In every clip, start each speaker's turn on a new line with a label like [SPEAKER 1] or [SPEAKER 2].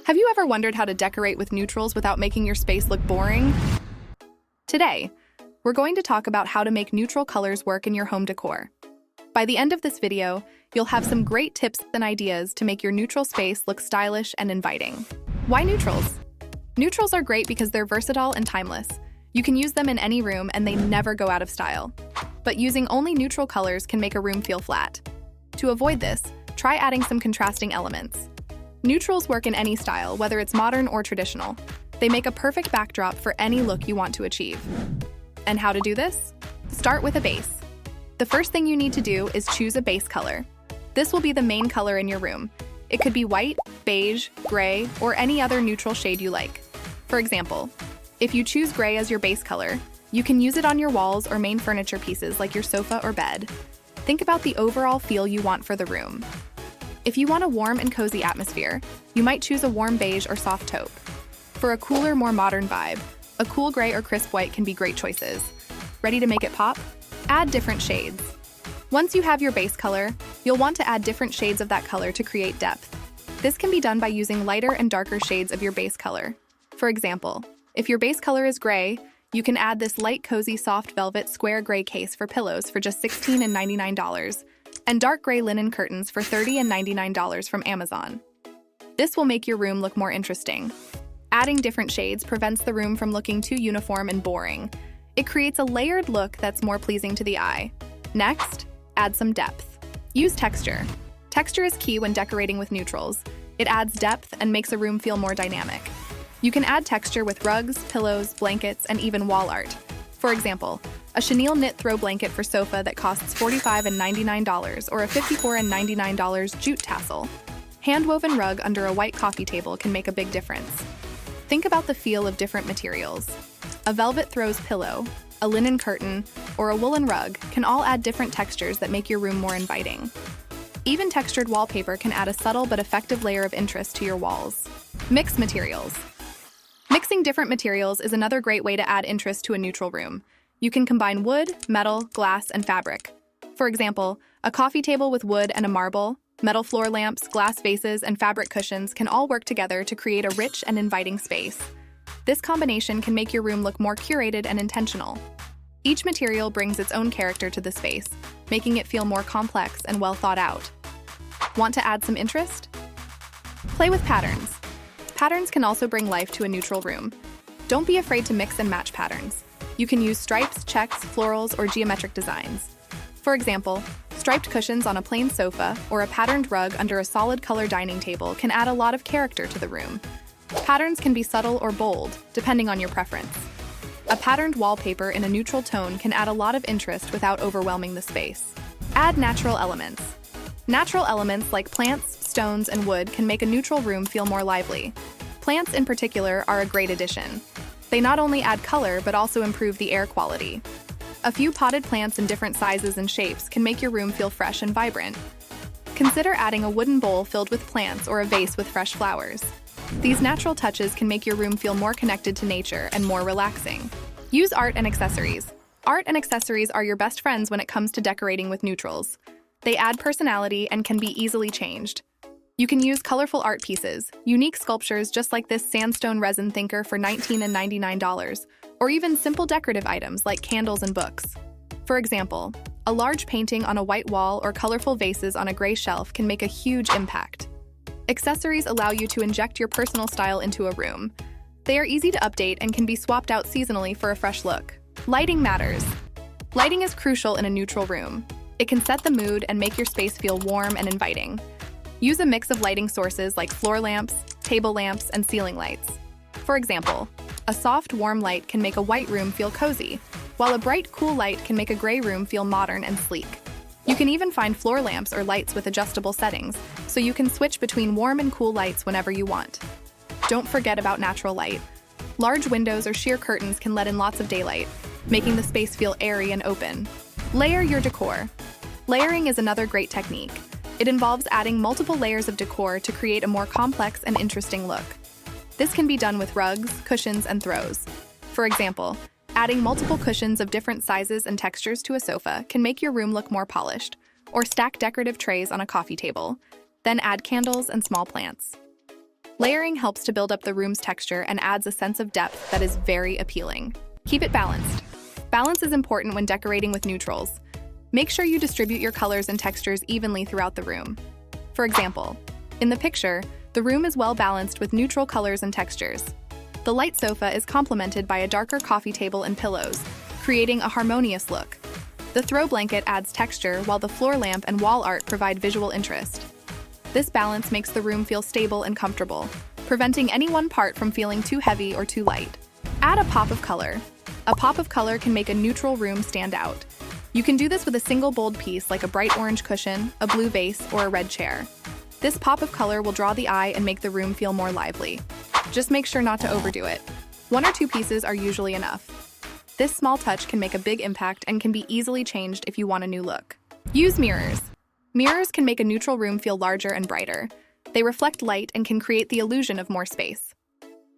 [SPEAKER 1] Have you ever wondered how to decorate with neutrals without making your space look boring? Today, we're going to talk about how to make neutral colors work in your home decor. By the end of this video, you'll have some great tips and ideas to make your neutral space look stylish and inviting. Why neutrals? Neutrals are great because they're versatile and timeless. You can use them in any room and they never go out of style. But using only neutral colors can make a room feel flat. To avoid this, try adding some contrasting elements. Neutrals work in any style, whether it's modern or traditional. They make a perfect backdrop for any look you want to achieve. And how to do this? Start with a base. The first thing you need to do is choose a base color. This will be the main color in your room. It could be white, beige, gray, or any other neutral shade you like. For example, if you choose gray as your base color, you can use it on your walls or main furniture pieces like your sofa or bed. Think about the overall feel you want for the room. If you want a warm and cozy atmosphere, you might choose a warm beige or soft taupe. For a cooler, more modern vibe, a cool gray or crisp white can be great choices. Ready to make it pop? Add different shades. Once you have your base color, you'll want to add different shades of that color to create depth. This can be done by using lighter and darker shades of your base color. For example, if your base color is gray, you can add this light, cozy, soft velvet square gray case for pillows for just $16.99, and dark gray linen curtains for $30.99 from Amazon. This will make your room look more interesting. Adding different shades prevents the room from looking too uniform and boring. It creates a layered look that's more pleasing to the eye. Next, add some depth. Use texture. Texture is key when decorating with neutrals. It adds depth and makes a room feel more dynamic. You can add texture with rugs, pillows, blankets, and even wall art. For example, a chenille knit throw blanket for sofa that costs $45.99 or a $54.99 jute tassel. Hand-woven rug under a white coffee table can make a big difference. Think about the feel of different materials. A velvet throws pillow, a linen curtain, or a woolen rug can all add different textures that make your room more inviting. Even textured wallpaper can add a subtle but effective layer of interest to your walls. Mix materials. Mixing different materials is another great way to add interest to a neutral room. You can combine wood, metal, glass, and fabric. For example, a coffee table with wood and a marble, metal floor lamps, glass vases, and fabric cushions can all work together to create a rich and inviting space. This combination can make your room look more curated and intentional. Each material brings its own character to the space, making it feel more complex and well thought out. Want to add some interest? Play with patterns. Patterns can also bring life to a neutral room. Don't be afraid to mix and match patterns. You can use stripes, checks, florals, or geometric designs. For example, striped cushions on a plain sofa or a patterned rug under a solid color dining table can add a lot of character to the room. Patterns can be subtle or bold, depending on your preference. A patterned wallpaper in a neutral tone can add a lot of interest without overwhelming the space. Add natural elements. Natural elements like plants, stones, and wood can make a neutral room feel more lively. Plants in particular are a great addition. They not only add color but also improve the air quality. A few potted plants in different sizes and shapes can make your room feel fresh and vibrant. Consider adding a wooden bowl filled with plants or a vase with fresh flowers. These natural touches can make your room feel more connected to nature and more relaxing. Use art and accessories. Art and accessories are your best friends when it comes to decorating with neutrals. They add personality and can be easily changed. You can use colorful art pieces, unique sculptures just like this sandstone resin thinker for $19.99, or even simple decorative items like candles and books. For example, a large painting on a white wall or colorful vases on a gray shelf can make a huge impact. Accessories allow you to inject your personal style into a room. They are easy to update and can be swapped out seasonally for a fresh look. Lighting matters. Lighting is crucial in a neutral room. It can set the mood and make your space feel warm and inviting. Use a mix of lighting sources like floor lamps, table lamps, and ceiling lights. For example, a soft, warm light can make a white room feel cozy, while a bright, cool light can make a gray room feel modern and sleek. You can even find floor lamps or lights with adjustable settings, so you can switch between warm and cool lights whenever you want. Don't forget about natural light. Large windows or sheer curtains can let in lots of daylight, making the space feel airy and open. Layer your decor. Layering is another great technique. It involves adding multiple layers of decor to create a more complex and interesting look. This can be done with rugs, cushions, and throws. For example, adding multiple cushions of different sizes and textures to a sofa can make your room look more polished, or stack decorative trays on a coffee table. Then add candles and small plants. Layering helps to build up the room's texture and adds a sense of depth that is very appealing. Keep it balanced. Balance is important when decorating with neutrals. Make sure you distribute your colors and textures evenly throughout the room. For example, in the picture, the room is well balanced with neutral colors and textures. The light sofa is complemented by a darker coffee table and pillows, creating a harmonious look. The throw blanket adds texture, while the floor lamp and wall art provide visual interest. This balance makes the room feel stable and comfortable, preventing any one part from feeling too heavy or too light. Add a pop of color. A pop of color can make a neutral room stand out. You can do this with a single bold piece like a bright orange cushion, a blue vase, or a red chair. This pop of color will draw the eye and make the room feel more lively. Just make sure not to overdo it. 1 or 2 pieces are usually enough. This small touch can make a big impact and can be easily changed if you want a new look. Use mirrors. Mirrors can make a neutral room feel larger and brighter. They reflect light and can create the illusion of more space.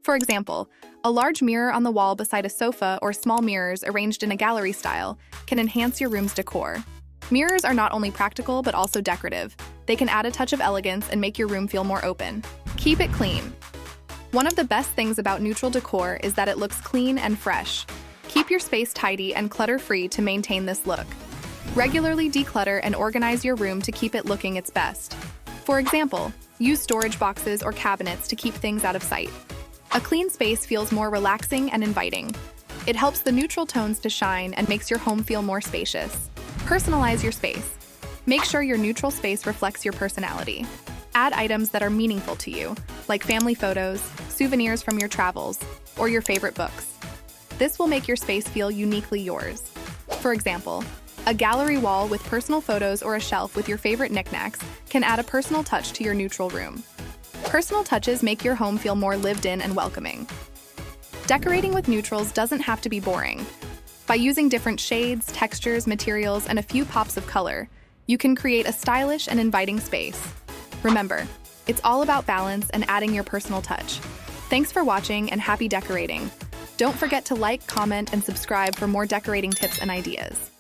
[SPEAKER 1] For example, a large mirror on the wall beside a sofa or small mirrors arranged in a gallery style can enhance your room's decor. Mirrors are not only practical but also decorative. They can add a touch of elegance and make your room feel more open. Keep it clean. One of the best things about neutral decor is that it looks clean and fresh. Keep your space tidy and clutter-free to maintain this look. Regularly declutter and organize your room to keep it looking its best. For example, use storage boxes or cabinets to keep things out of sight. A clean space feels more relaxing and inviting. It helps the neutral tones to shine and makes your home feel more spacious. Personalize your space. Make sure your neutral space reflects your personality. Add items that are meaningful to you, like family photos, souvenirs from your travels, or your favorite books. This will make your space feel uniquely yours. For example, a gallery wall with personal photos or a shelf with your favorite knickknacks can add a personal touch to your neutral room. Personal touches make your home feel more lived in and welcoming. Decorating with neutrals doesn't have to be boring. By using different shades, textures, materials, and a few pops of color, you can create a stylish and inviting space. Remember, it's all about balance and adding your personal touch. Thanks for watching and happy decorating. Don't forget to like, comment, and subscribe for more decorating tips and ideas.